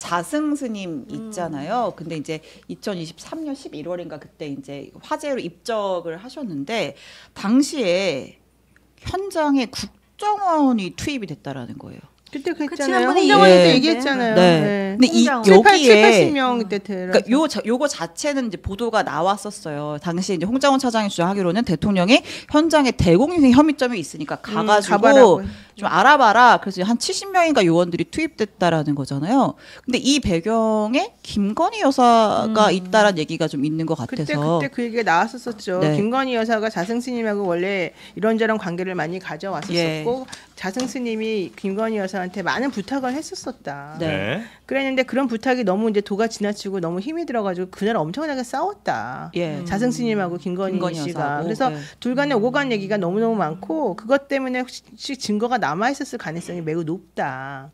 자승 스님 있잖아요. 근데 이제 2023년 11월인가 그때 이제 화재로 입적을 하셨는데 당시에 현장에 국정원이 투입이 됐다라는 거예요. 그때 그치, 그랬잖아요. 한번 홍정원에서 얘기했는데. 얘기했잖아요. 네. 네. 근데 이 홍정원. 여기에 780명 때 그러니까 요거 자체는 이제 보도가 나왔었어요. 당시 이제 홍장원 차장이 주장하기로는 대통령이 현장에 대공유행 혐의점이 있으니까 가가지고 가봐라고. 좀 알아봐라. 그래서 한 70명인가 요원들이 투입됐다라는 거잖아요. 근데 이 배경에 김건희 여사가 있다라는 얘기가 좀 있는 것 같아서. 그때 그 얘기가 나왔었죠. 네. 김건희 여사가 자승 스님하고 원래 이런저런 관계를 많이 가져왔었고 예. 자승 스님이 김건희 여사한테 많은 부탁을 했었었다. 네. 그랬는데 그런 부탁이 너무 이제 도가 지나치고 너무 힘이 들어가지고 그날 엄청나게 싸웠다. 예. 자승 스님하고 김건희 씨가. 여사하고. 그래서 네. 둘 간에 오고 간 얘기가 너무너무 많고 그것 때문에 혹시 증거가 남아있었을 가능성이 매우 높다.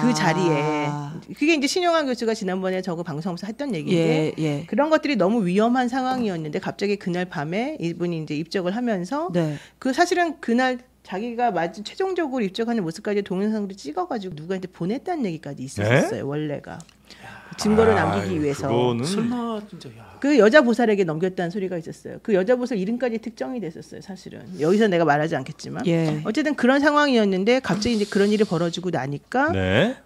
그 자리에. 그게 이제 신용환 교수가 지난번에 저거 방송에서 했던 얘기인데 예. 그런 것들이 너무 위험한 상황이었는데 갑자기 그날 밤에 이분이 이제 입적을 하면서 네. 그 사실은 그날 자기가 맞은 최종적으로 입적하는 모습까지 동영상으로 찍어가지고 누구한테 보냈다는 얘기까지 있었어요. 원래가 증거를 남기기 위해서. 그거는 설마 진짜 야. 그 여자 보살에게 넘겼다는 소리가 있었어요. 그 여자 보살 이름까지 특정이 됐었어요. 사실은 여기서 내가 말하지 않겠지만 예. 어쨌든 그런 상황이었는데 갑자기 이제 그런 일이 벌어지고 나니까 네.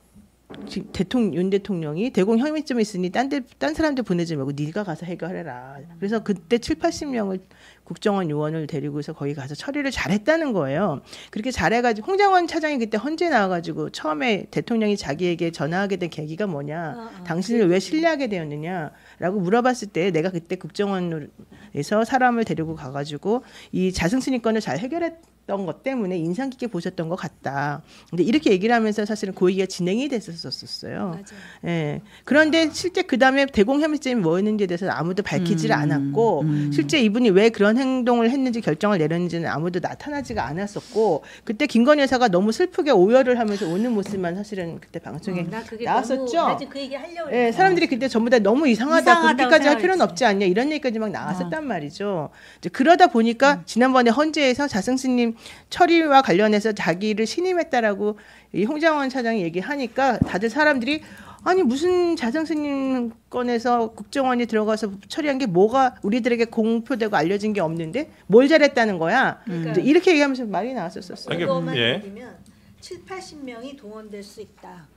지금 윤 대통령이 대공 혐의점이 있으니 딴 사람들 보내지 말고 네가 가서 해결해라. 그래서 그때 7-80명을 국정원 요원을 데리고서 거기 가서 처리를 잘했다는 거예요. 그렇게 잘해가지고 홍장원 차장이 그때 헌재 나와가지고 처음에 대통령이 자기에게 전화하게 된 계기가 뭐냐, 당신을 왜 신뢰하게 되었느냐라고 물어봤을 때 내가 그때 국정원에서 사람을 데리고 가가지고 이 자승스님 건을 잘 해결했던 것 때문에 인상 깊게 보셨던 것 같다. 근데 이렇게 얘기를 하면서 사실은 그 얘기가 진행이 됐었었어요. 예. 그런데 실제 그 다음에 대공 혐의점이 뭐였는지에 대해서 아무도 밝히지를 않았고 실제 이분이 왜 그런 행동을 했는지 결정을 내렸는지는 아무도 나타나지가 않았었고 그때 김건희 여사가 너무 슬프게 오열을 하면서 오는 모습만 사실은 그때 방송에 나 그게 나왔었죠. 너무, 나 그 얘기 하려고 예, 사람들이 그때 전부 다 너무 이상하다 그렇게까지 할 필요는 생각했지. 없지 않냐 이런 얘기까지 막 나왔었단 말이죠. 이제 그러다 보니까 지난번에 헌재에서 자승스님 처리와 관련해서 자기를 신임했다라고 이 홍장원 차장이 얘기하니까 다들 사람들이 아니 무슨 자승스님 건에서 국정원이 들어가서 처리한 게 뭐가 우리들에게 공표되고 알려진 게 없는데 뭘 잘했다는 거야. 이제 이렇게 얘기하면서 말이 나왔었어요. 그거만 예. 드리면 7-80명이 동원될 수 있다.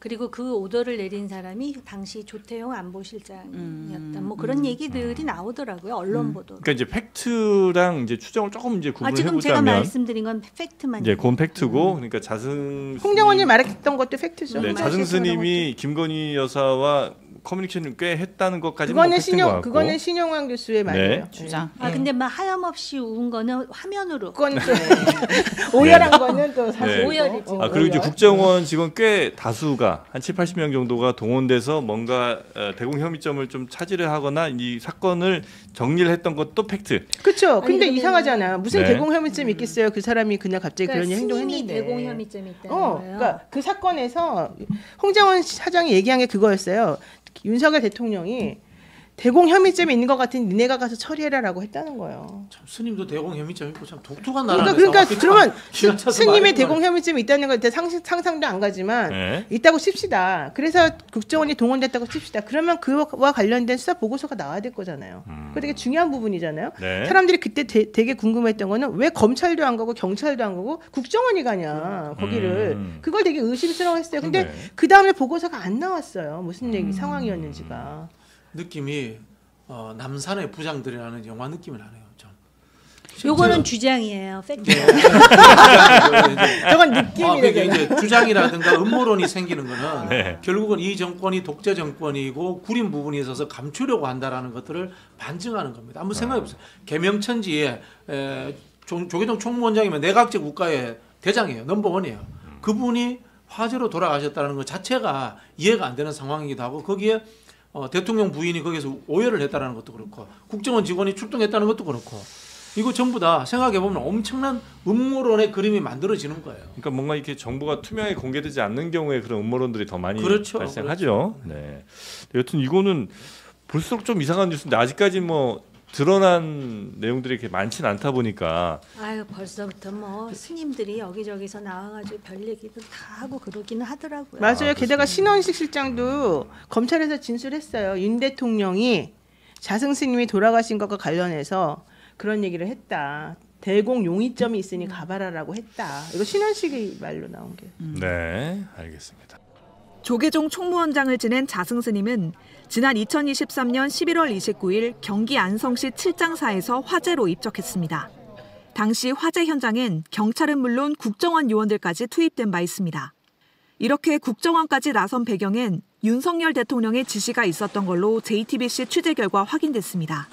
그리고 그 오더를 내린 사람이 당시 조태용 안보실장이었다. 뭐 그런 얘기들이 나오더라고요. 언론 보도. 그러니까 이제 팩트랑 이제 추정을 조금 이제 구분을 지금 제가 해보자면 말씀드린 건 팩트만. 이제 그건 팩트고 그러니까 자승 홍정원이 말했던 것도 팩트죠. 네, 자승 스님이 김건희 여사와 커뮤니케이션을 꽤 했다는 것까지는 그거는 팩트인 것 같고. 그거는 신용환 교수의 말이에요. 주장. 근데 막 하염없이 운 거는 화면으로. 그건 좀 오열한 거는 또 사실 네. 오열이지. 그리고 이제 국정원 직원 꽤 다수가 한 7-80명 정도가 동원돼서 뭔가 대공 혐의점을 좀 차지를 하거나 이 사건을 정리를 했던 것도 팩트. 그렇죠. 근데 아니, 이상하잖아요. 무슨 네. 대공 혐의점이 있겠어요. 그 사람이 그날 갑자기 그러니까 그런 스님이 행동했는데. 대공 혐의점이 있다는 거예요. 그러니까 그 사건에서 홍장원 차장이 얘기한 게 그거였어요. 윤석열 대통령이 대공 혐의점이 있는 것 같으니 니네가 가서 처리해라라고 했다는 거예요. 참 스님도 대공 혐의점 있고 참 독특한 그러니까 나라에서 그러면 기가 차서 스님의 말하는 대공 혐의점이 있다는 건 상상도 안 가지만 네. 있다고 칩시다. 그래서 국정원이 동원됐다고 칩시다. 그러면 그와 관련된 수사 보고서가 나와야 될 거잖아요. 그거 되게 중요한 부분이잖아요. 네. 사람들이 그때 되게 궁금했던 거는 왜 검찰도 안 가고 경찰도 안 가고 국정원이 가냐 거기를. 그걸 되게 의심스러워했어요. 근데 네. 그 다음에 보고서가 안 나왔어요. 무슨 얘기 상황이었는지가. 느낌이 남산의 부장들이라는 영화 느낌이 나네요. 좀. 요거는 주장이에요. 팩트. 저건 느낌이래요. 그게 이제 주장이라든가 음모론이 생기는 거는 네. 결국은 이 정권이 독재 정권이고 구린 부분이 있어서 감추려고 한다라는 것들을 반증하는 겁니다. 한번 생각해 보세요. 개명천지에 조계종 총무원장이면 내각제 국가의 대장이에요. 넘버원이에요. 그분이 화재로 돌아가셨다는 것 자체가 이해가 안 되는 상황이기도 하고 거기에 대통령 부인이 거기서 오열을 했다는 것도 그렇고 국정원 직원이 출동했다는 것도 그렇고 이거 전부 다 생각해 보면 엄청난 음모론의 그림이 만들어지는 거예요. 그러니까 뭔가 이렇게 정보가 투명하게 공개되지 않는 경우에 그런 음모론들이 더 많이 그렇죠. 발생하죠. 네. 여튼 이거는 볼수록 좀 이상한 뉴스인데 아직까지 뭐 드러난 내용들이 이렇게 많지는 않다 보니까 아유 벌써부터 뭐 스님들이 여기저기서 나와가지고 별 얘기도 다 하고 그러기는 하더라고요. 맞아요. 게다가 신원식 실장도 검찰에서 진술했어요. 윤 대통령이 자승 스님이 돌아가신 것과 관련해서 그런 얘기를 했다. 대공 용의점이 있으니 가봐라라고 했다. 이거 신원식의 말로 나온 게. 네, 알겠습니다. 조계종 총무원장을 지낸 자승 스님은 지난 2023년 11월 29일 경기 안성시 7장사에서 화재로 입적했습니다. 당시 화재 현장엔 경찰은 물론 국정원 요원들까지 투입된 바 있습니다. 이렇게 국정원까지 나선 배경엔 윤석열 대통령의 지시가 있었던 걸로 JTBC 취재 결과 확인됐습니다.